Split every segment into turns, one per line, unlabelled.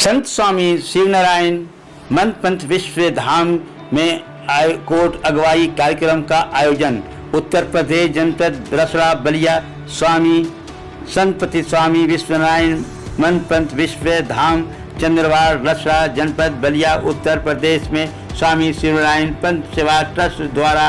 संत स्वामी शिवनारायण मंत्र पंथ विश्व धाम में कोट अगवाई कार्यक्रम का आयोजन। उत्तर प्रदेश जनपद रसड़ा बलिया स्वामी संतपति स्वामी विश्वनारायण मंत्र पंथ विश्व धाम चंद्रवाड़ रसड़ा जनपद बलिया उत्तर प्रदेश में स्वामी शिवनारायण पंथ सेवा ट्रस्ट द्वारा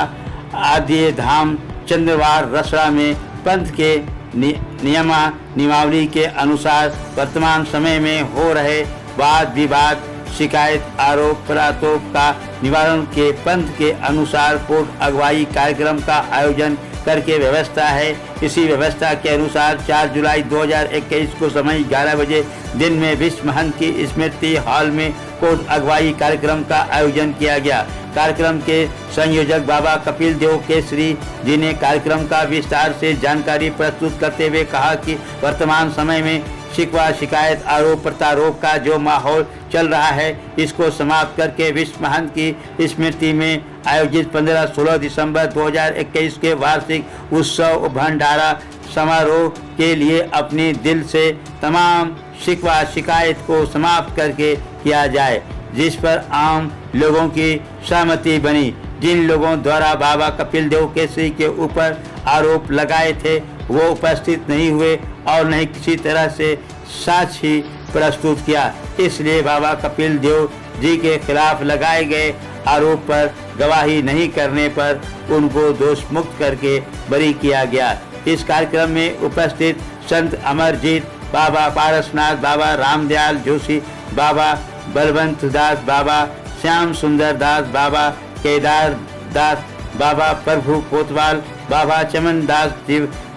आद्य धाम चंद्रवाड़ रसड़ा में पंथ के नियमावली के अनुसार वर्तमान समय में हो रहे वाद विवाद शिकायत आरोप प्रत्यारोप का निवारण के पंथ के अनुसार कोट अगवाई कार्यक्रम का आयोजन करके व्यवस्था है। इसी व्यवस्था के अनुसार 4 जुलाई 2021 को समय 11 बजे दिन में विश्व महंत की स्मृति हॉल में कोट अगवाई कार्यक्रम का आयोजन किया गया। कार्यक्रम के संयोजक बाबा कपिल देव केसरी जी ने कार्यक्रम का विस्तार से जानकारी प्रस्तुत करते हुए कहा कि वर्तमान समय में शिकवा शिकायत आरोप प्रत्यारोप का जो माहौल चल रहा है इसको समाप्त करके विश्व महंत की स्मृति में आयोजित 15-16 दिसंबर 2021 के वार्षिक उत्सव भंडारा समारोह के लिए अपने दिल से तमाम शिकवा शिकायत को समाप्त करके किया जाए, जिस पर आम लोगों की सहमति बनी। जिन लोगों द्वारा बाबा कपिल देव केसरी के ऊपर आरोप लगाए थे वो उपस्थित नहीं हुए और नहीं किसी तरह से साक्षी प्रस्तुत किया, इसलिए बाबा कपिल देव जी के खिलाफ लगाए गए आरोप पर गवाही नहीं करने पर उनको दोष मुक्त करके बरी किया गया। इस कार्यक्रम में उपस्थित संत अमरजीत, बाबा पारसनाथ, बाबा रामदयाल जोशी, बाबा बलवंत दास, बाबा श्याम सुंदर दास, बाबा केदार दास, बाबा प्रभु कोतवाल, बाबा चमन दास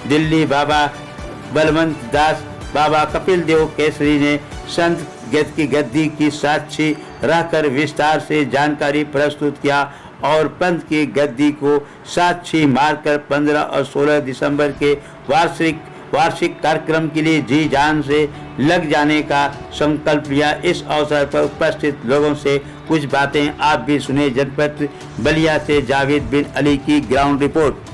दिल्ली, बाबा बलवंत दास, बाबा कपिल देव केसरी ने संत की गद्दी की साक्षी रहकर विस्तार से जानकारी प्रस्तुत किया और पंथ की गद्दी को साक्षी मारकर 15 और 16 दिसंबर के वार्षिक कार्यक्रम के लिए जी जान से लग जाने का संकल्प लिया। इस अवसर पर उपस्थित लोगों से कुछ बातें आप भी सुने। जनपद बलिया से जावेद बिन अली की ग्राउंड रिपोर्ट।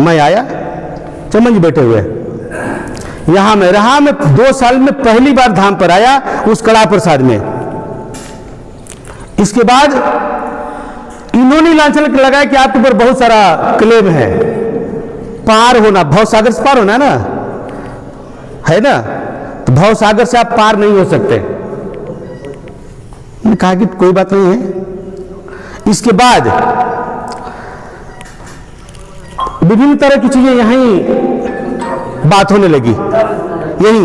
मैं आया, चमन जी बैठे हुए यहाँ मैं रहा। मैं 2 साल में पहली बार धाम पर आया उस कड़ा प्रसाद में। इसके बाद इन्होंने लांछन लगाया कि आपके ऊपर बहुत सारा क्लेम है, पार होना, भव सागर से पार होना है ना, तो भव सागर से आप पार नहीं हो सकते। मैंने कहा कि कोई बात नहीं है। इसके बाद विभिन्न तरह की चीजें यहीं बात होने लगी। यही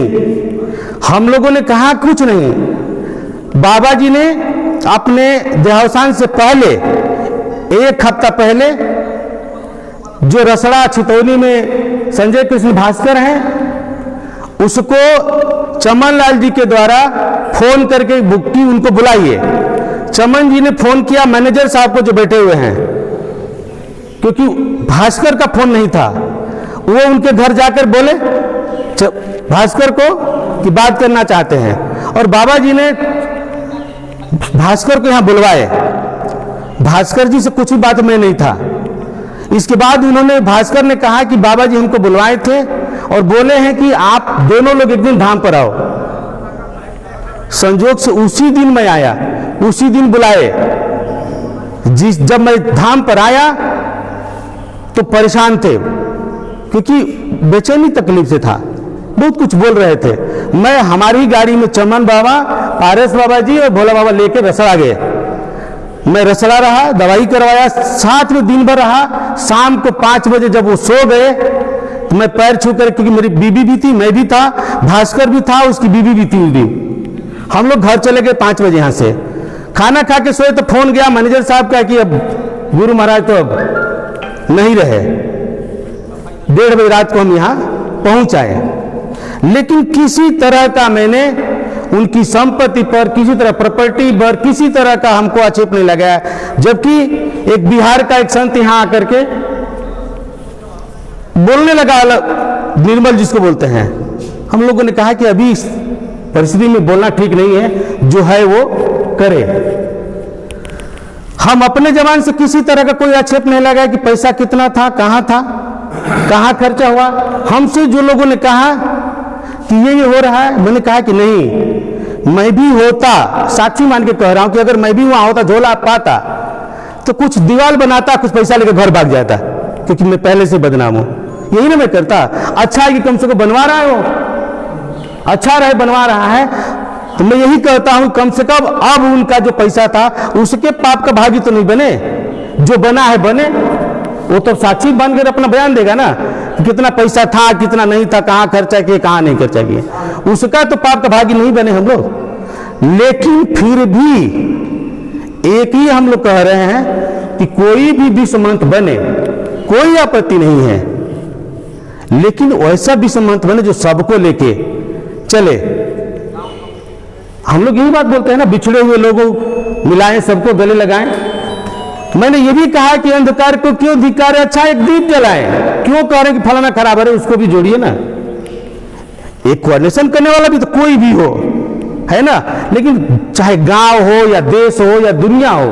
हम लोगों ने कहा कुछ नहीं। बाबा जी ने अपने देहावसान से पहले 1 हफ्ता पहले जो रसड़ा छितौनी में संजय कृष्ण भास्कर हैं उसको चमन लाल जी के द्वारा फोन करके बुक की, उनको बुलाइए। चमन जी ने फोन किया मैनेजर साहब को जो बैठे हुए हैं, क्योंकि भास्कर का फोन नहीं था। वो उनके घर जाकर बोले भास्कर को कि बात करना चाहते हैं, और बाबा जी ने भास्कर को यहां बुलवाए। भास्कर जी से कुछ भी बात में नहीं था। इसके बाद उन्होंने भास्कर ने कहा कि बाबा जी हमको बुलवाए थे और बोले हैं कि आप दोनों लोग एक दिन धाम पर आओ। संजोग से उसी दिन मैं आया, उसी दिन बुलाए। जब मैं धाम पर आया तो परेशान थे, क्योंकि बेचैनी तकलीफ से था बहुत कुछ बोल रहे थे। मैं हमारी गाड़ी में चमन बाबा, पारस बाबा जी और भोला बाबा लेके रसड़ा गए। मैं रसड़ा रहा, दवाई करवाया, साथ में दिन भर रहा। शाम को 5 बजे जब वो सो गए तो मैं पैर छू कर, क्योंकि मेरी बीबी भी थी, मैं भी था, भास्कर भी था, उसकी बीबी भी थी उस दिन। हम लोग घर चले गए 5 बजे यहाँ से। खाना खा के सोए तो फोन गया मैनेजर साहब का कि अब गुरु महाराज तो अब नहीं रहे। 1:30 बजे रात को हम यहाँ पहुंच आए। लेकिन किसी तरह का मैंने उनकी संपत्ति पर, किसी तरह प्रॉपर्टी पर, किसी तरह का हमको आक्षेप नहीं लगाया। जबकि एक बिहार का एक संत यहाँ आकर के बोलने लगा, निर्मल जिसको बोलते हैं, हम लोगों ने कहा कि अभी इस परिस्थिति में बोलना ठीक नहीं है, जो है वो करे। हम अपने जवान से किसी तरह का कोई आक्षेप नहीं लगाया कि पैसा कितना था, कहां खर्चा हुआ। हमसे जो लोगों ने कहा कि ये हो रहा है, मैंने कहा कि नहीं, मैं भी होता, साक्षी मान के कह रहा हूं कि अगर मैं भी वहां होता, झोला पाता तो कुछ दीवार बनाता, कुछ पैसा लेकर घर भाग जाता, क्योंकि मैं पहले से बदनाम हूं। यही ना मैं करता। अच्छा है कि कम से कम बनवा रहा है, वो अच्छा रहे, बनवा रहा है, तो मैं यही कहता हूं कम से कम अब उनका जो पैसा था उसके पाप का भागी तो नहीं बने। जो बना है बने, वो तो साक्षी बन कर अपना बयान देगा ना कि कितना पैसा था, कितना नहीं था, कहां खर्चा किए, कहां नहीं खर्चा किए, उसका तो पाप का भागी नहीं बने हम लोग। लेकिन फिर भी एक ही हम लोग कह रहे हैं कि कोई भी विषमंत बने, कोई आपत्ति नहीं है, लेकिन वैसा विषमंत बने जो सबको लेके चले। हम लोग यही बात बोलते हैं ना, बिछड़े हुए लोगों मिलाएं, सबको गले लगाएं। मैंने ये भी कहा कि अंधकार को क्यों धिक्कारे, अच्छा एक दीप जलाएं। क्यों कह रहे हैं कि फलाना खराब है, उसको भी जोड़िए ना। एक कोऑर्डिनेशन करने वाला भी तो कोई भी हो, है ना। लेकिन चाहे गांव हो या देश हो या दुनिया हो,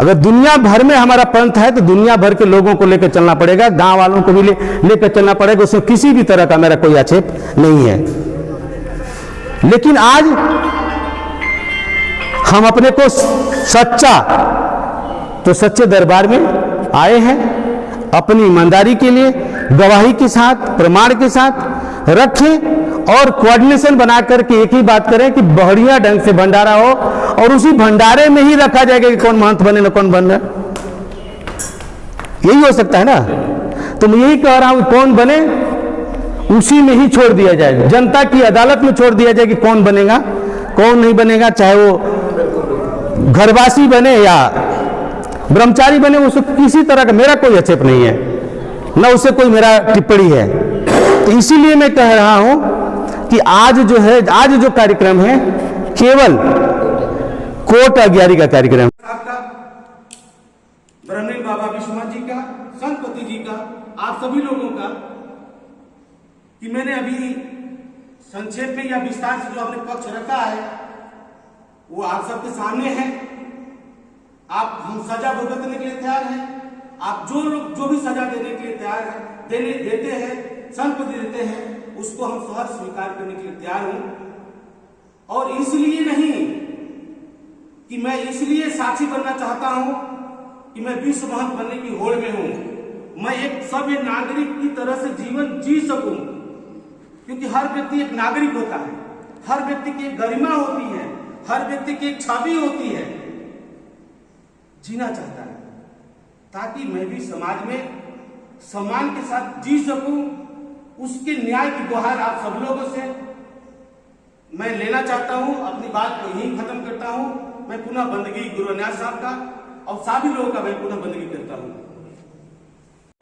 अगर दुनिया भर में हमारा पंथ है तो दुनिया भर के लोगों को लेकर चलना पड़ेगा, गांव वालों को भी लेकर चलना पड़ेगा। उसमें किसी भी तरह का मेरा कोई आक्षेप नहीं है। लेकिन आज हम अपने को सच्चा, तो सच्चे दरबार में आए हैं, अपनी ईमानदारी के लिए गवाही के साथ, प्रमाण के साथ रखें और कोऑर्डिनेशन बना करके एक ही बात करें कि बढ़िया ढंग से भंडारा हो, और उसी भंडारे में ही रखा जाएगा कि कौन महंत बने ना कौन बन रहा, यही हो सकता है ना। तो मैं यही कह रहा हूं, कौन बने उसी में ही छोड़ दिया जाए, जनता की अदालत में छोड़ दिया जाए कि कौन बनेगा कौन नहीं बनेगा, चाहे वो घरवासी बने या ब्रह्मचारी बने, उससे किसी तरह का मेरा कोई आक्षेप नहीं है, ना उससे कोई मेरा टिप्पणी है। तो इसीलिए मैं कह रहा हूं कि आज जो है, आज जो कार्यक्रम है केवल कोट अज्ञारी का कार्यक्रम,
ब्रह्मलीन बाबा विश्वनाथ जी का, संतपति जी का, आप सभी लोगों का, कि मैंने अभी संक्षेप में या विस्तार से जो आपने पक्ष रखा है वो आप सबके सामने है। आप हम सजा भुगतने के लिए तैयार हैं। आप जो लोग जो भी सजा देने के लिए तैयार है, देते हैं, संतपति देते हैं, उसको हम सहर्ष स्वीकार करने के लिए तैयार हूं। और इसलिए नहीं कि मैं इसलिए साक्षी बनना चाहता हूं कि मैं विश्व महंत बनने की होड़ में हूं। मैं एक सभ्य नागरिक की तरह से जीवन जी सकूं, क्योंकि हर व्यक्ति एक नागरिक होता है, हर व्यक्ति की एक गरिमा होती है, हर व्यक्ति की एक छवि होती है, जीना चाहता है, ताकि मैं भी समाज में सम्मान के साथ जी सकूं। उसके न्याय की गुहार आप सब लोगों से मैं लेना चाहता हूं। अपनी बात को यहीं खत्म करता हूं। मैं पुनः बंदगी गुरु अनाथ साहब का और सभी लोगों का मैं पुनः बंदगी करता हूं।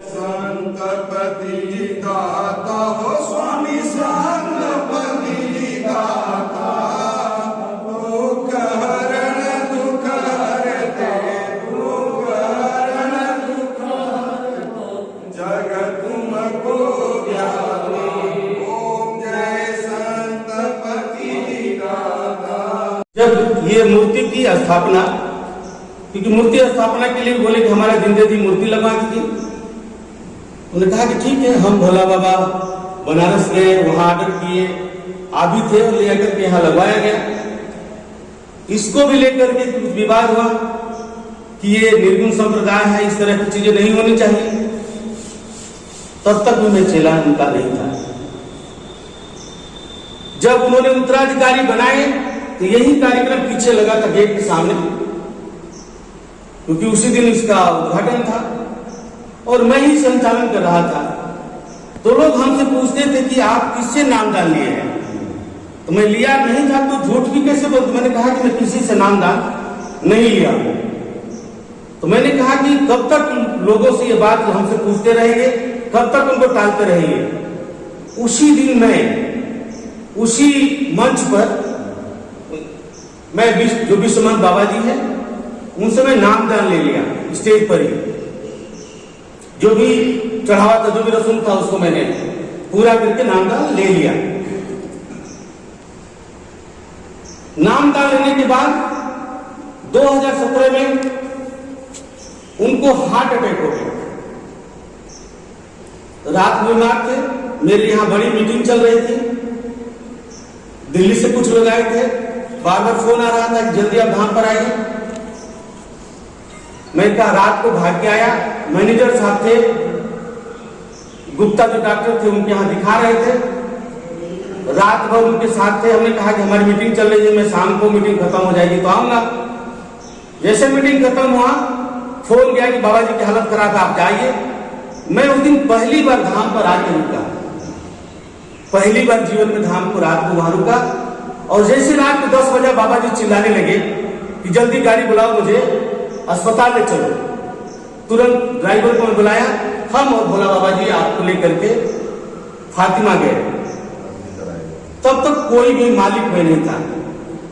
संतपति जी गाता हो स्वामी, संतपति जी गाता, दुख हरण दुख हरते, दुख हरण दुख हरते, जग तुमको व्यापी, ओम जय संतपति जी गाता।
जब ये मूर्ति की स्थापना, क्योंकि मूर्ति स्थापना के लिए बोले कि हमारा जिंदे जी मूर्ति लगवा दीजिए, उन्होंने कहा कि ठीक है। हम भोला बाबा बनारस गए, वहां ऑर्डर किए, आप भी थे, और लेकर के यहाँ लगवाया गया। इसको भी लेकर के कुछ विवाद हुआ कि ये निर्गुण संप्रदाय है, इस तरह की चीजें नहीं होनी चाहिए। तब तक भी मैं चेला उनका नहीं था। जब उन्होंने उत्तराधिकारी बनाए तो यही कार्यक्रम पीछे लगा था गेट के सामने, क्योंकि उसी दिन इसका उद्घाटन था और मैं ही संचालन कर रहा था। तो लोग हमसे पूछते थे कि आप किससे नामदान लिए हैं, तो मैं लिया नहीं था तो झूठ भी कैसे बोलते। मैंने कहा कि मैं किसी से नामदान नहीं लिया। तो मैंने कहा कि कब तक लोगों से ये बात हमसे पूछते रहेंगे, कब तक उनको टालते रहेंगे। उसी दिन मैं उसी मंच पर मैं जो विश्वमंत बाबा जी है उनसे मैं नामदान ले लिया स्टेज पर ही। जो भी चढ़ावा था, जो भी रस्म था, उसको मैंने पूरा करके नामदान ले लिया। नामदान लेने के बाद 2017 में उनको हार्ट अटैक हो गया। रात में बीमार थे, मेरे यहाँ बड़ी मीटिंग चल रही थी, दिल्ली से कुछ लोग आए थे, बार बार फोन आ रहा था कि जल्दी आप धाम पर आइए। मैं कहा रात को भाग के आया। मैनेजर साहब थे, गुप्ता जो डॉक्टर थे उनके यहाँ दिखा रहे थे, रात भर उनके साथ थे। हमने कहा कि हमारी मीटिंग चल रही है, मैं शाम को मीटिंग खत्म हो जाएगी तो आऊंगा। जैसे मीटिंग खत्म हुआ फोन गया कि बाबा जी की हालत खराब है, आप जाइए। मैं उस दिन पहली बार धाम पर आके रुका, पहली बार जीवन में धाम को रात को वहां रुका। और जैसे रात को 10 बजे बाबा जी चिल्लाने लगे कि जल्दी गाड़ी बुलाओ, मुझे अस्पताल ले चलो। तुरंत ड्राइवर को बुलाया, हम और भोला बाबा जी आपको लेकर के फातिमा गए। तब तक कोई भी मालिक में नहीं था।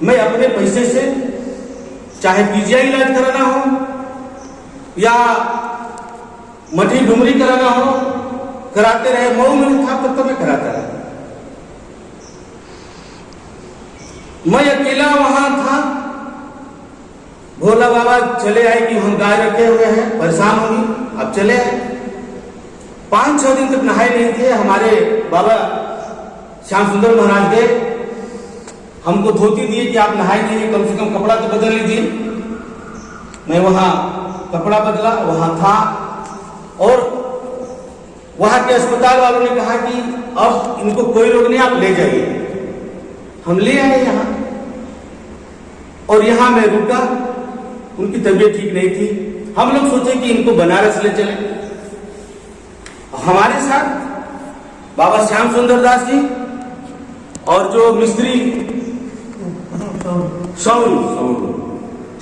मैं अपने पैसे से चाहे पीजीआई इलाज कराना हो या मठी डुमरी कराना हो, कराते रहे। मऊ में था तब तक मैं कराता रहा। मैं अकेला वहां था। भोला बाबा चले आए कि हम गाय रखे हुए हैं, परेशान होंगी, अब चले आए। 5-6 दिन तक नहाए नहीं थे। हमारे बाबा श्याम सुंदर महाराज गए, हमको धोती दिए कि आप नहाए नहीं, कम से कम कपड़ा तो बदल लीजिए। मैं वहां कपड़ा बदला, वहां था। और वहां के अस्पताल वालों ने कहा कि अब इनको कोई रोग नहीं, आप ले जाइए। हम ले आए यहाँ और यहाँ मैं रुका। उनकी तबीयत ठीक नहीं थी। हम लोग सोचे कि इनको बनारस ले चले। हमारे साथ बाबा श्याम सुंदर दास जी और जो मिस्त्री सौरू,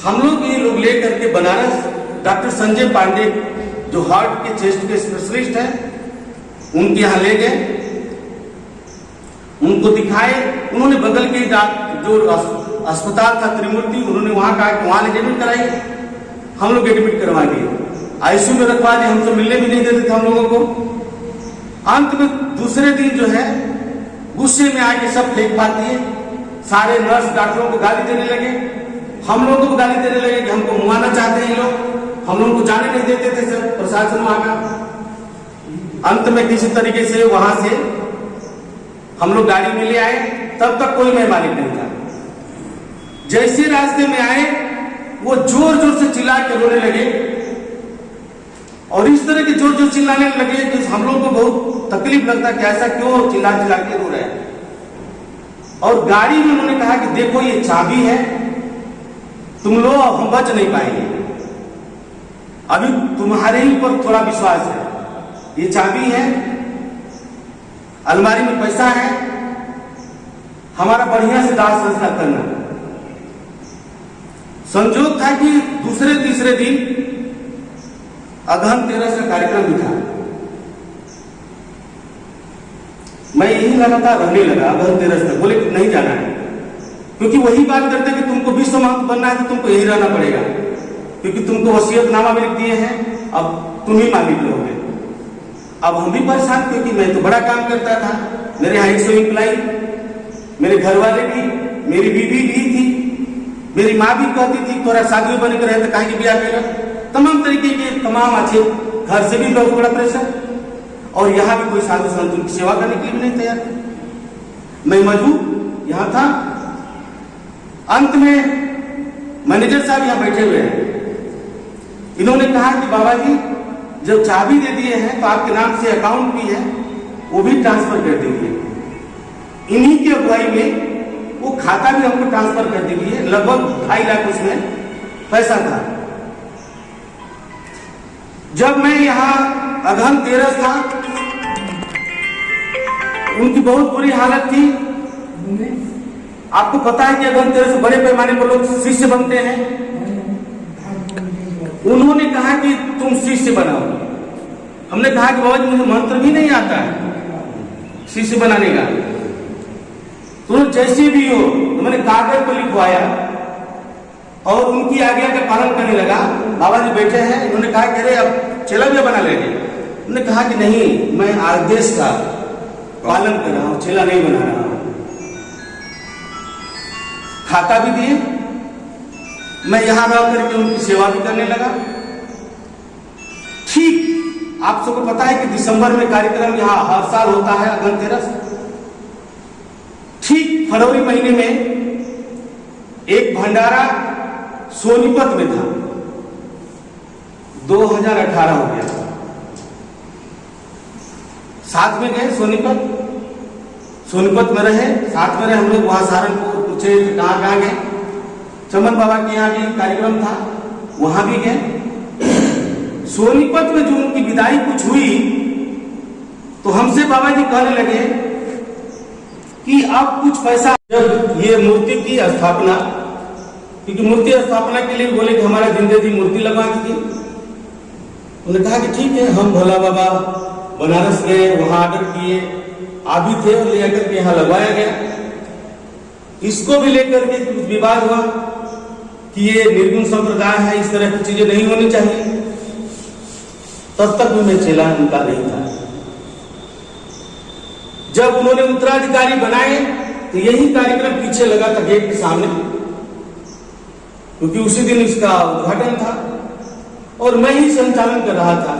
हम लोग ये लोग लेकर के बनारस डॉक्टर संजय पांडे जो हार्ट के चेस्ट के स्पेशलिस्ट हैं उनके यहाँ ले गए, उनको दिखाए। उन्होंने बगल के जो अस्पताल था त्रिमूर्ति, उन्होंने वहां कहा कि वहां एडमिट कराइए। हम लोग एडमिट करवा दिए, आईसीयू में रखवा दिए। हमसे मिलने भी नहीं देते थे हम लोगों को। अंत में दूसरे दिन जो है गुस्से में आके सब फेंक फाक दिए। सारे नर्स डॉक्टरों को गाली देने लगे, हम लोगों को गाली देने लगे कि हमको मुआना चाहते हैं ये लोग, हम लोगों को जाने नहीं देते थे सर प्रशासन वहां का। अंत में किसी तरीके से वहां से हम लोग गाड़ी में ले आए। तब तक कोई मैं मालिक नहीं था। जैसे रास्ते में आए वो जोर जोर से चिल्ला के रोने लगे और इस तरह के जोर जोर चिल्लाने लगे कि हम लोग को बहुत तकलीफ लगता कि ऐसा क्यों चिल्ला चिल्ला के रो रहे हैं। और गाड़ी में उन्होंने कहा कि देखो ये चाबी है, तुम लो, अब हम बच नहीं पाएंगे। अभी तुम्हारे ही ऊपर थोड़ा विश्वास है। ये चाबी है, अलमारी में पैसा है, हमारा बढ़िया से दाह संस्कार करना। संजोग था कि दूसरे तीसरे दिन अगहन 13 का कार्यक्रम भी था। मैं यही लगातार रहने लगा अगहन 13 तक। बोले कि नहीं जाना है, क्योंकि वही बात करते कि तुमको विश्व महंत बनना है तो तुमको यही रहना पड़ेगा, क्योंकि तुमको वसीयतनामा भी लिख दिए हैं, अब तुम ही मालिक रहोगे। अब हम भी परेशान, क्योंकि मैं तो बड़ा काम करता था। मेरे यहाँ 100 एम्प्लाई, मेरे घर वाले भी, मेरी बीवी भी थी, मेरी माँ भी कहती थी थोड़ा शादी बन कर रहे तो कहीं ब्याह कर। तमाम तरीके के तमाम अच्छे, घर से भी बहुत बड़ा प्रेशर, और यहाँ भी कोई साधु संत उनकी सेवा करने के लिए भी नहीं तैयार था। मैं मजबूर यहाँ था। अंत में मैनेजर साहब यहाँ बैठे हुए हैं, इन्होंने कहा कि बाबा जी जब चाबी दे दिए हैं तो आपके नाम से अकाउंट भी है, वो भी ट्रांसफर कर दीजिए। इन्हीं की अगुवाई में वो खाता भी हमको ट्रांसफर कर दी गई है, लगभग 2.5 लाख उसमें पैसा था। जब मैं यहाँ अगहन 13 था, उनकी बहुत बुरी हालत थी। आपको पता है कि अगहन 13 से बड़े पैमाने पर लोग शिष्य बनते हैं। उन्होंने कहा कि तुम शिष्य बनाओ। हमने कहा कि बाबा जी मुझे मंत्र भी नहीं आता है शिष्य बनाने का, तो जैसे भी हो। तो मैंने कागज पर लिखवाया और उनकी आज्ञा का पालन करने लगा। बाबा जी बैठे हैं, उन्होंने कहा कि अरे अब चला भी बना लेंगे। उन्होंने कहा कि नहीं, मैं आदेश का पालन कर रहा हूं, चेला नहीं बना रहा हूं। खाता भी दिए, मैं यहां रह करके उनकी सेवा भी करने लगा। ठीक आप सबको पता है कि दिसंबर में कार्यक्रम यहां हर साल होता है अगहन 13 से। ठीक फरवरी महीने में एक भंडारा सोनीपत में था, 2018 हो गया। साथ में गए सोनीपत में रहे, साथ में रहे हम लोग। वहां सहारनपुर पूछे कहाँ गए, चमन बाबा के यहाँ भी कार्यक्रम था, वहां भी गए। सोनीपत में जो उनकी विदाई कुछ हुई तो हमसे बाबा जी कहने लगे कि अब कुछ पैसा, जब ये मूर्ति की स्थापना, क्योंकि मूर्ति स्थापना के लिए बोले कि हमारा जिंदे जी मूर्ति लगवा दीजिए। उन्होंने कहा कि ठीक है। हम भोला बाबा बनारस गए, वहां ऑर्डर किए, आप भी थे और ले आकर के यहाँ लगवाया गया। इसको भी लेकर के कुछ विवाद हुआ कि ये निर्गुण संप्रदाय है, इस तरह की चीजें नहीं होनी चाहिए। तब तक भी मैं चेला उनका नहीं था। जब उन्होंने उत्तराधिकारी बनाए तो यही कार्यक्रम पीछे लगा था गेट के सामने, क्योंकि उसी दिन इसका उद्घाटन था और मैं ही संचालन कर रहा था।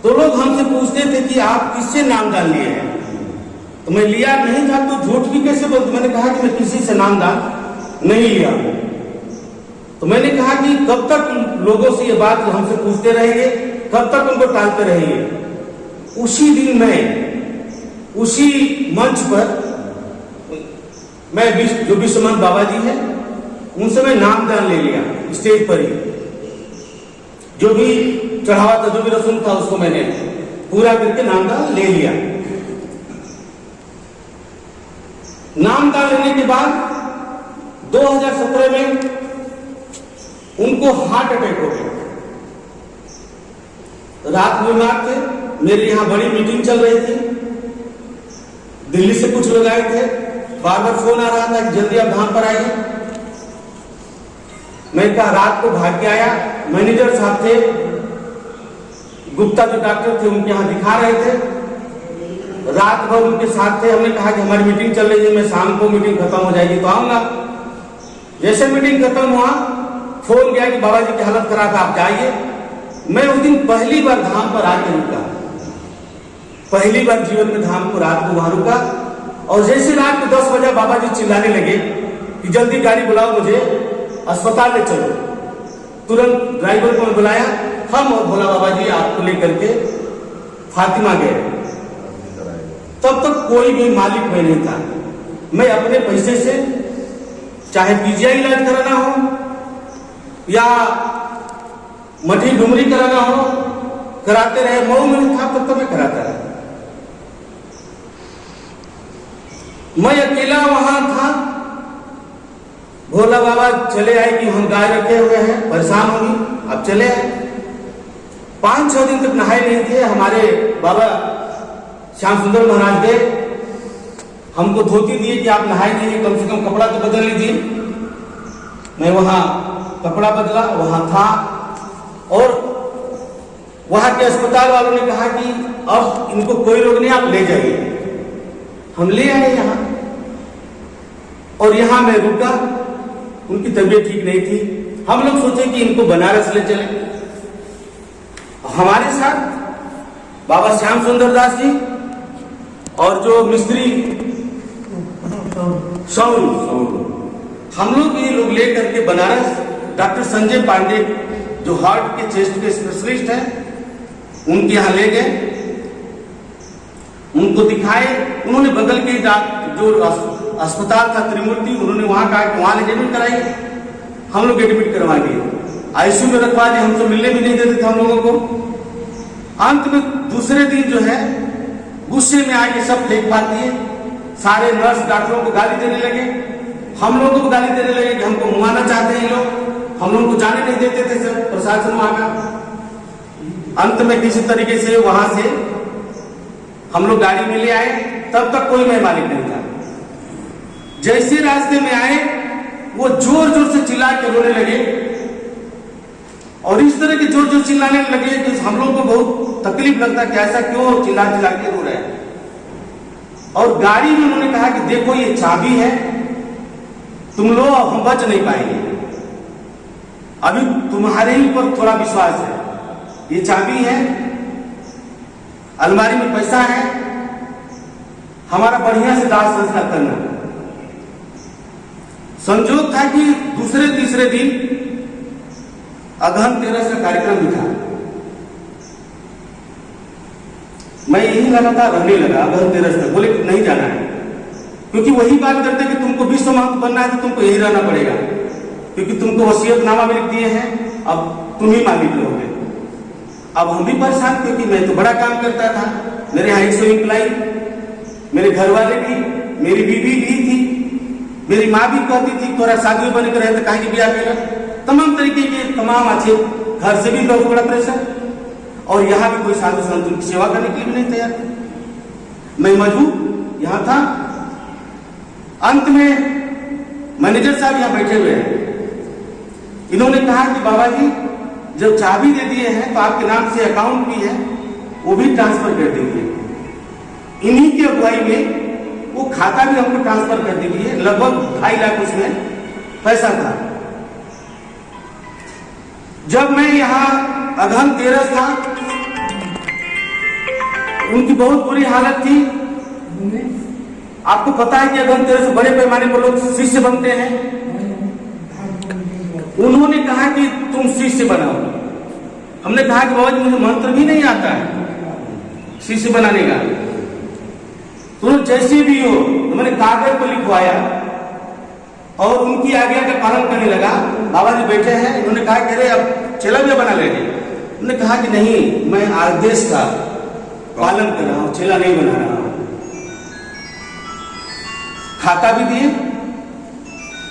तो लोग हमसे पूछते थे कि आप किससे नामदान लिए हैं, तो मैं लिया नहीं था तो झूठ भी कैसे बोलते। मैंने कहा कि मैं किसी से नामदान नहीं लिया। तो मैंने कहा कि कब तक लोगों से ये बात हमसे पूछते रहेंगे, कब तक उनको टालते रहेंगे। उसी दिन मैं उसी मंच पर मैं जो विश्वमंत बाबा जी हैं उनसे मैं नामदान ले लिया, स्टेज पर ही। जो भी चढ़ावा था, जो भी रस्म था, उसको मैंने पूरा करके नामदान ले लिया। नामदान लेने के बाद 2017 में उनको हार्ट अटैक हो गया। रात में बीमार थे, मेरे यहां बड़ी मीटिंग चल रही थी, दिल्ली से कुछ लोग आए थे, बार बार फोन आ रहा था कि जल्दी आप धाम पर आइए। मैं कहा रात को भाग के आया। मैनेजर साहब थे, गुप्ता जो डॉक्टर थे उनके यहाँ दिखा रहे थे, रात भर उनके साथ थे। हमने कहा कि हमारी मीटिंग चल रही है, मैं शाम को मीटिंग खत्म हो जाएगी तो आऊंगा। जैसे मीटिंग खत्म हुआ फोन गया कि बाबा जी की हालत खराब है, आप जाइए। मैं उस दिन पहली बार धाम पर आके रुका, पहली बार जीवन में धाम को रात को वहां रुका। और जैसे रात को 10 बजे बाबा जी चिल्लाने लगे कि जल्दी गाड़ी बुलाओ, मुझे अस्पताल ले चलो। तुरंत ड्राइवर को बुलाया, हम और भोला बाबा जी आपको लेकर के फातिमा गए। तब तक कोई भी मालिक में नहीं था। मैं अपने पैसे से चाहे पीजीआई इलाज कराना हो या मठी डुमरी कराना हो, कराते रहे। मऊ में था तब तक मैं कराता रहा। मैं अकेला वहां था। भोला बाबा चले आए कि हम गाय रखे हुए हैं, परेशान होंगी, अब चले आए। 5-6 दिन तक नहाए नहीं थे। हमारे बाबा श्याम सुंदर महाराज गए, हमको धोती दिए कि आप नहाए नहीं, कम से कम कपड़ा तो बदल लीजिए। मैं वहां कपड़ा बदला, वहां था। और वहां के अस्पताल वालों ने कहा कि अब इनको कोई रोग नहीं, आप ले जाइए। हम ले आए यहाँ और यहाँ मैं रुका। उनकी तबीयत ठीक नहीं थी। हम लोग सोचे कि इनको बनारस ले चले। हमारे साथ बाबा श्याम सुंदर दास जी और जो मिस्त्री सौर, हम लोग ये लोग ले करके बनारस डॉक्टर संजय पांडे जो हार्ट के चेस्ट के स्पेशलिस्ट हैं उनके यहाँ ले गए। उनको दिखाए। उन्होंने बगल के जो अस्पताल था त्रिमूर्ति, उन्होंने वहां कहा कि वहां एडमिट कराइए। हम लोग एडमिट करवा दिए, आईसीयू में रखवा दिए, हमसे मिलने भी नहीं देते थे हम लोगों को। अंत में दूसरे दिन जो है गुस्से में आके सब फेंक बात दिए, सारे नर्स डॉक्टरों को गाली देने लगे, हम लोगों को गाली देने लगे कि हमको मुआना चाहते हैं लोग, हम लोगों को जाने नहीं देते थे सर प्रशासन वहां का। अंत में किसी तरीके से वहां से हम लोग गाड़ी में ले आए, तब तक कोई मैं मालिक नहीं था। जैसे रास्ते में आए वो जोर जोर से चिल्ला के रोने लगे, और इस तरह के जोर जोर चिल्लाने लगे कि हम लोग को बहुत तकलीफ लगता कि ऐसा क्यों चिल्ला चिल्ला के रो रहे हैं। और गाड़ी में उन्होंने कहा कि देखो ये चाबी है, तुम लोग हम बच नहीं पाएंगे, अभी तुम्हारे ही पर थोड़ा विश्वास है, ये चाबी है, अलमारी में पैसा है, हमारा बढ़िया से दाह संस्कार करना। संजोग था कि दूसरे तीसरे दिन अगहन 13 का कार्यक्रम भी था। मैं यही लगातार रहने लगा अगहन 13 तक, बोले कि नहीं जाना है, क्योंकि वही बात करते कि तुमको विश्व महंत बनना है तो तुमको यही रहना पड़ेगा, क्योंकि तुमको वसीयतनामा भी लिख दिए हैं, अब तुम ही मालिक रहोगे। अब हम भी परेशान, क्योंकि मैं तो बड़ा काम करता था, मेरे यहाँ 100 एम्प्लाई, मेरे घर वाले भी, मेरी बीवी भी थी, मेरी माँ भी कहती थी थोड़ा शादी बने कर रहे तो कहीं ब्याह कर, तमाम तरीके के तमाम अच्छे, घर से भी बहुत बड़ा प्रेशर, और यहाँ भी कोई साधु संत उनकी सेवा करने के लिए भी नहीं तैयार थे। मैं मजबूर यहाँ था। अंत में मैनेजर साहब यहाँ बैठे हुए हैं, इन्होंने कहा कि बाबा जी जब चाबी दे दिए हैं तो आपके नाम से अकाउंट भी है, वो भी ट्रांसफर कर दीजिए। इन्हीं की अगुवाई में वो खाता भी हमको ट्रांसफर कर दीजिए, लगभग 2.5 लाख उसमें पैसा था। जब मैं यहाँ अगहन 13 था, उनकी बहुत बुरी हालत थी। आपको पता है कि अगहन 13 से बड़े पैमाने पर लोग शिष्य बनते हैं। उन्होंने कहा कि तुम शिष्य बनाओ। हमने कहा कि बाबा जी मुझे मंत्र भी नहीं आता है शिष्य बनाने का, तो जैसे भी हो, तो मैंने कागज पर लिखवाया और उनकी आज्ञा का पालन करने लगा। बाबा जी बैठे हैं, इन्होंने कहा कि अरे अब चला भी बना लेंगे। उन्होंने कहा कि नहीं, मैं आदेश का पालन कर रहा हूं, चेला नहीं बना रहा हूं। खाता भी दिए,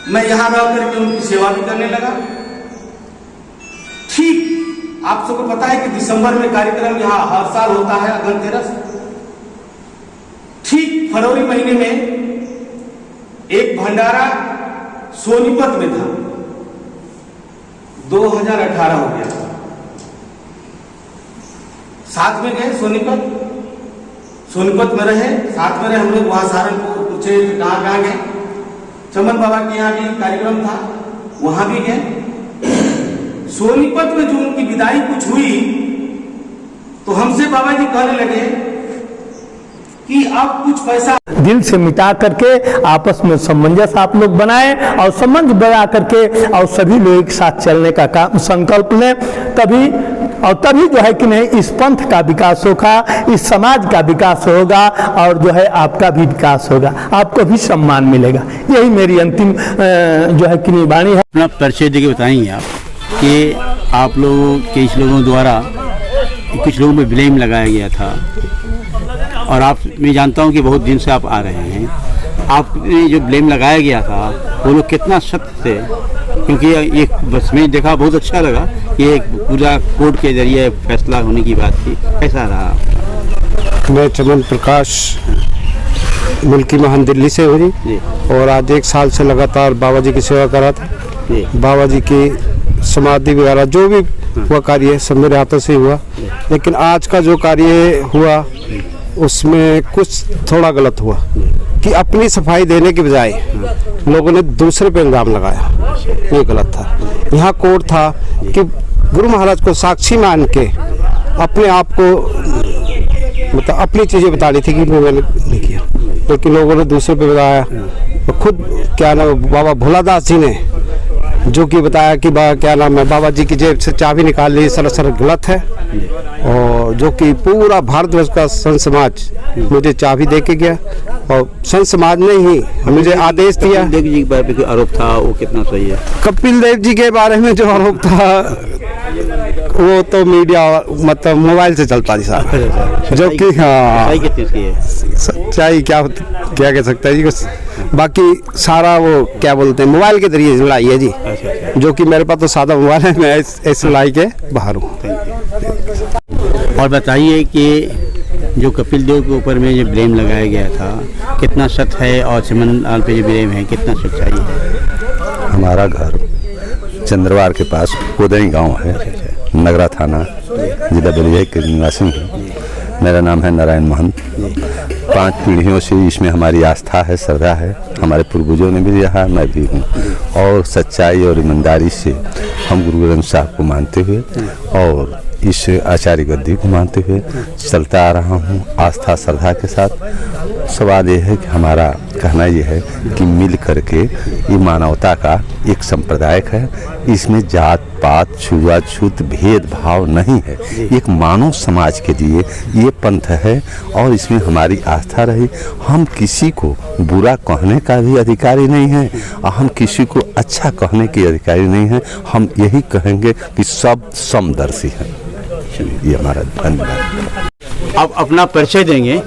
मैं यहां रह करके उनकी सेवा भी करने लगा। ठीक आप सबको पता है कि दिसंबर में कार्यक्रम यहां हर साल होता है अगहन 13। ठीक फरवरी महीने में एक भंडारा सोनीपत में था, 2018 हो गया। साथ में गए सोनीपत में रहे, साथ में रहे हम लोग। वहां सहारनपुर कुछ कहाँ गए, चमन बाबा के यहाँ भी कार्यक्रम था, वहां भी गए। सोनीपत में जो उनकी विदाई कुछ हुई तो हमसे बाबा जी कहने लगे कि अब कुछ पैसा
दिल से मिटा करके आपस में सामंजस्य आप लोग बनाएं और संबंध बना करके और सभी लोग एक साथ चलने का काम संकल्प लें, तभी जो है कि नहीं इस पंथ का विकास होगा, इस समाज का विकास होगा और जो है आपका भी विकास होगा, आपको भी सम्मान मिलेगा। यही मेरी अंतिम जो है कि वाणी है।
अपना परिचय देके बताएंगे आप कि आप लोगों के इस लोगों द्वारा कुछ लोगों में ब्लेम लगाया गया था, और आप मैं जानता हूं कि बहुत दिन से आप आ रहे हैं। आपने जो ब्लेम लगाया गया था वो लोग कितना सख्त थे, क्योंकि एक बस में देखा बहुत अच्छा लगा कि एक पूरा कोर्ट के जरिए फैसला होने की बात थी। कैसा रहा?
मैं चमन प्रकाश मिल्की महान दिल्ली से हूँ जी, और आज 1 साल से लगातार बाबा जी की सेवा कर रहा था। बाबा जी की समाधि वगैरह जो भी हुआ कार्य सब मेरे हाथों से हुआ, लेकिन आज का जो कार्य हुआ उसमें कुछ थोड़ा गलत हुआ कि अपनी सफाई देने के बजाय लोगों ने दूसरे पे इल्जाम लगाया, ये गलत था। यहाँ कोर्ट था कि गुरु महाराज को साक्षी मान के अपने आप को मतलब अपनी चीज़ें बतानी थी कि मैंने नहीं किया, लेकिन लोगों ने दूसरे पे बताया। तो खुद क्या नाम बाबा भोलादास जी ने जो कि बताया कि क्या नाम है बाबा जी की जेब से चाबी निकाल ली, सरासर गलत है, और जो कि पूरा भारतवर्ष का संत समाज मुझे चाबी दे के गया। और संत समाज ने ही मुझे आदेश दिया।
कपिल देव जी के बारे में कोई आरोप था, वो कितना सही है?
कपिल देव जी के बारे में जो आरोप था वो तो मीडिया मतलब मोबाइल से चलता थी साहब, जो कि हाँ
सही कितनी सी है?
सच्चाई क्या कह सकता है जी कुछ, बाकी सारा वो क्या बोलते हैं मोबाइल के जरिए लड़ाई है जी, जो कि मेरे पास तो सादा मोबाइल है, मैं इस लड़ाई के बाहर हूँ।
और बताइए कि जो कपिल देव के ऊपर में जो ब्लेम लगाया गया था कितना सच है, और सिमन लाल पे जो ब्लेम है कितना सच्चाई है?
हमारा घर चंद्रवार के पास कोदई गांव है, नगरा थाना, जिला बलिया के निवासी हूँ। मेरा नाम है नारायण महंत। 5 पीढ़ियों से इसमें हमारी आस्था है, श्रद्धा है, हमारे पूर्वजों ने भी रहा, मैं भी हूँ। और सच्चाई और ईमानदारी से हम गुरु ग्रंथ साहब को मानते हुए और इस आचार्य गद्दी को मानते हुए चलता आ रहा हूँ आस्था श्रद्धा के साथ। सवाल ये है कि हमारा कहना ये है कि मिल करके ये मानवता का एक संप्रदायक है, इसमें जात पात छुआछूत भेदभाव नहीं है, एक मानव समाज के लिए ये पंथ है और इसमें हमारी आस्था रही। हम किसी को बुरा कहने का भी अधिकारी नहीं है और हम किसी को अच्छा कहने के अधिकारी नहीं है। हम यही कहेंगे कि सब समदर्शी हैं। ये हमारा धन्यवाद।
आप अपना परिचय देंगे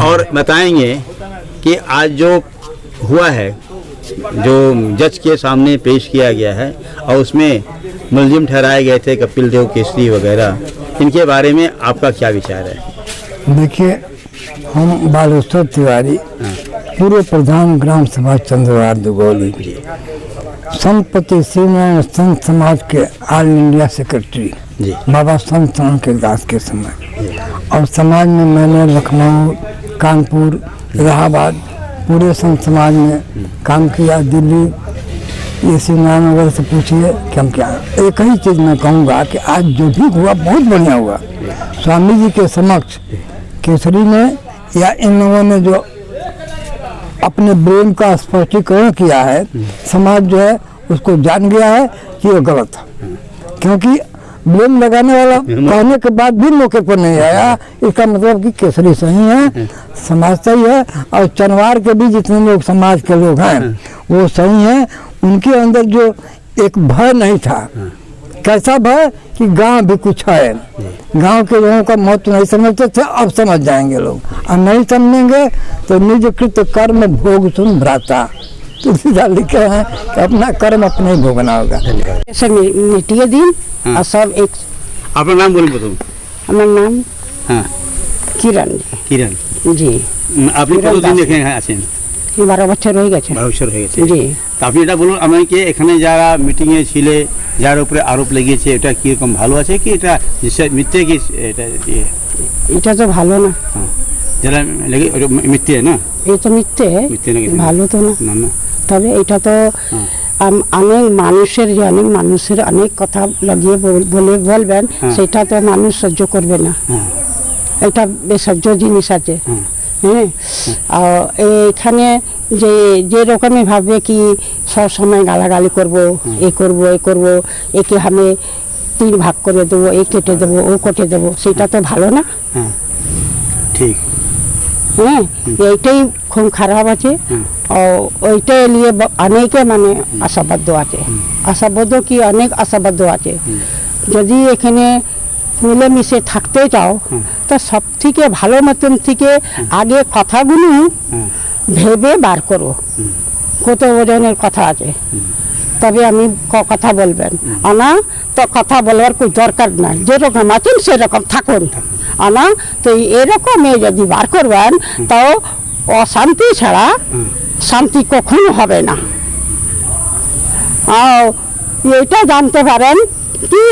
और बताएंगे कि आज जो हुआ है, जो जज के सामने पेश किया गया है और उसमें मुलजिम ठहराए गए थे कपिल देव केसरी वगैरह, इनके बारे में आपका क्या विचार है?
देखिए, हम बालेश्वर तिवारी, पूर्व प्रधान ग्राम सभा चंद्रवार दुगौली, संपत्ति सीमा संत समाज के ऑल इंडिया सेक्रेटरी बाबा संत के दास के समय, और समाज में मैंने लखनऊ, कानपुर, इलाहाबाद पूरे संत समाज में काम किया। दिल्ली ये सिनान वगैरह से पूछिए कि हम क्या। एक ही चीज़ मैं कहूँगा कि आज जो भी हुआ बहुत बढ़िया हुआ। स्वामी जी के समक्ष केसरी ने या इन लोगों ने जो अपने ब्रेन का स्पष्टीकरण किया है, समाज जो है उसको जान गया है कि ये गलत है, क्योंकि ब्लेम लगाने वाला कहने के बाद भी मौके पर नहीं आया। इसका मतलब कि केसरी सही है, समाज सही है, और चनवार के भी जितने लोग समाज के लोग हैं वो सही हैं। उनके अंदर जो एक भय नहीं था, कैसा भय कि गांव भी कुछ है, गांव के लोगों का महत्व नहीं समझते थे, अब समझ जाएंगे लोग, और नहीं समझेंगे तो निज कृत कर्म भोग सुन भ्राता, तुलसीदास लिखे हैं कि अपना कर्म अपने ही भोगना होगा।
ऐसे मिट्टी दिन और सब एक।
अपना नाम बोलो बताओ।
हमारा नाम
हाँ
किरण
किरण
जी।
আপনি কতদিন এখানে আছেন?
12 বছর হয়ে গেছে।
12 বছর হয়ে গেছে
জি।
তো আপনি এটা বলুন আমাকে, এখানে যারা মিটিংয়ে ছিলে, যার উপরে আরোপ লেগেছে, এটা কিরকম ভালো আছে কি এটা মিথ্যে কি?
এটা তো ভালো না।
যারা লেগে মিথ্যে না?
এই তো মিথ্যে, ভালো তো না।
না,
তবে এটা তো অনেক মানুষের অনেক কথা লাগিয়ে বলবেন, সেটা তো মানুষ সহ্য করবে না। এটা বেসহ্য জিনিস আছে। হ্যাঁ, আর এখানে যে রকমই ভাববে কি সব সময় গালাগালি করব, এ করব, একে আমি 3 ভাগ করে দেবো, এ কেটে দেবো, ও কেটে দেবো, সেটা তো ভালো না।
ঠিক।
হ্যাঁ, এইটাই খুব খারাপ আছে। ওইটা নিয়ে অনেকে মানে আশাবাদ আছে, আশাবাদ কি অনেক আশাবাদ আছে। যদি এখানে মিলেমিশে থাকতে চাও তো সব থেকে ভালো মতন থেকে আগে কথাগুলো ভেবে বার করো, কত ওজনের কথা আছে, তবে আমি কথা বলবেন। আনা তো কথা বলার কোনো দরকার নাই, যেরকম আছেন সেরকম থাকুন। আনা তো এরকম যদি বার করবেন তাও অশান্তি ছাড়া শান্তি কখনো হবে না। আর এটা জানতে পারেন কি,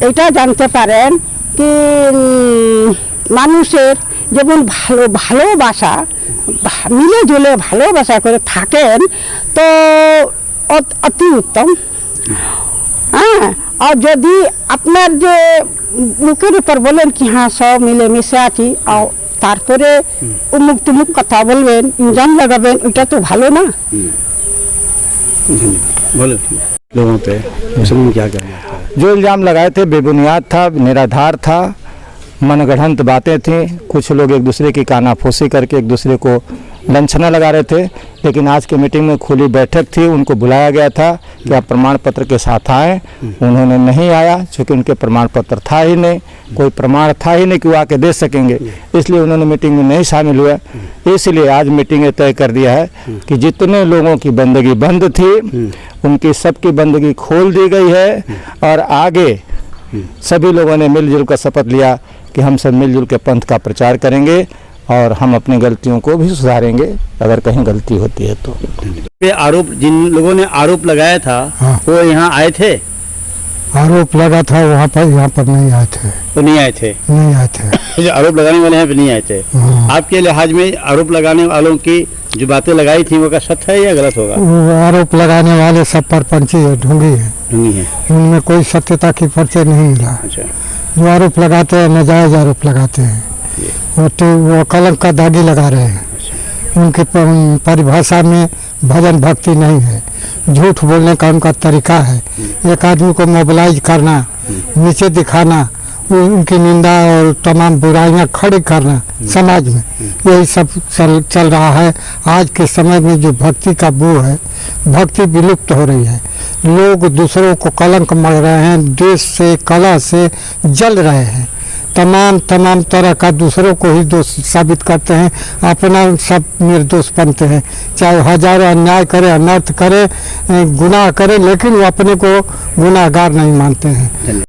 এটা জানতে পারেন কি মানুষের যেমন ভালোবাসা, মিলে জুলে ভালোবাসা করে থাকেন তো অতি উত্তম। হ্যাঁ, আর যদি আপনার যে মুখের উপর বলেন কি হ্যাঁ সব মিলেমিশে আছি, আর তারপরে উমুক তুমুক কথা বলবেন, ইলজাম লাগাবেন, ওইটা তো ভালো না।
बोलो लोगों पे क्या करना था?
जो इल्ज़ाम लगाए थे बेबुनियाद था, निराधार था।
मनगढ़ंत बातें थी। कुछ लोग एक दूसरे की कानाफूसी करके एक दूसरे को लांछना लगा रहे थे। लेकिन आज की मीटिंग में खुली बैठक थी, उनको बुलाया गया था कि आप प्रमाण पत्र के साथ आएँ। उन्होंने नहीं आया, क्योंकि उनके प्रमाण पत्र था ही नहीं, कोई प्रमाण था ही नहीं कि वो आके दे सकेंगे, इसलिए उन्होंने मीटिंग में नहीं शामिल हुआ। इसलिए आज मीटिंग तय कर दिया है कि जितने लोगों की बंदगी बंद थी उनकी सबकी बंदगी खोल दी गई है। और आगे सभी लोगों ने मिलजुल कर शपथ लिया कि हम सब मिलजुल के पंथ का प्रचार करेंगे और हम अपनी गलतियों को भी सुधारेंगे अगर कहीं गलती होती है तो।
ये आरोप जिन लोगों ने आरोप लगाया था वो यहाँ आए थे?
आरोप लगा था वहाँ पर, यहाँ पर नहीं आए थे।
तो नहीं आए थे?
नहीं आए थे।
जो आरोप लगाने वाले हैं नहीं आए थे। आपके लिहाज में आरोप लगाने वालों की जो बातें लगाई थी वो का सत्य है या गलत होगा?
वो आरोप लगाने वाले सब परपंची है, ढूंढी है, उनमें कोई सत्यता की परिचय नहीं मिला।
अच्छा।
जो आरोप लगाते हैं नाजायज आरोप लगाते हैं, वो कलंक का दागी लगा रहे हैं। उनके परिभाषा में भजन भक्ति नहीं है, झूठ बोलने का उनका तरीका है। एक आदमी को मोबिलाइज करना, नीचे दिखाना, उनकी निंदा और तमाम बुराइयां खड़ी करना समाज में, यही सब चल रहा है। आज के समय में जो भक्ति का बू है, भक्ति विलुप्त हो रही है। लोग दूसरों को कलंक मर रहे हैं, द्वेष से कलह से जल रहे हैं। तमाम तरह का दूसरों को ही दोष साबित करते हैं, अपना सब निर्दोष बनते हैं। चाहे हजारों अन्याय करे, अनर्थ करे, गुनाह करे, लेकिन वो अपने को गुनाहगार नहीं मानते हैं।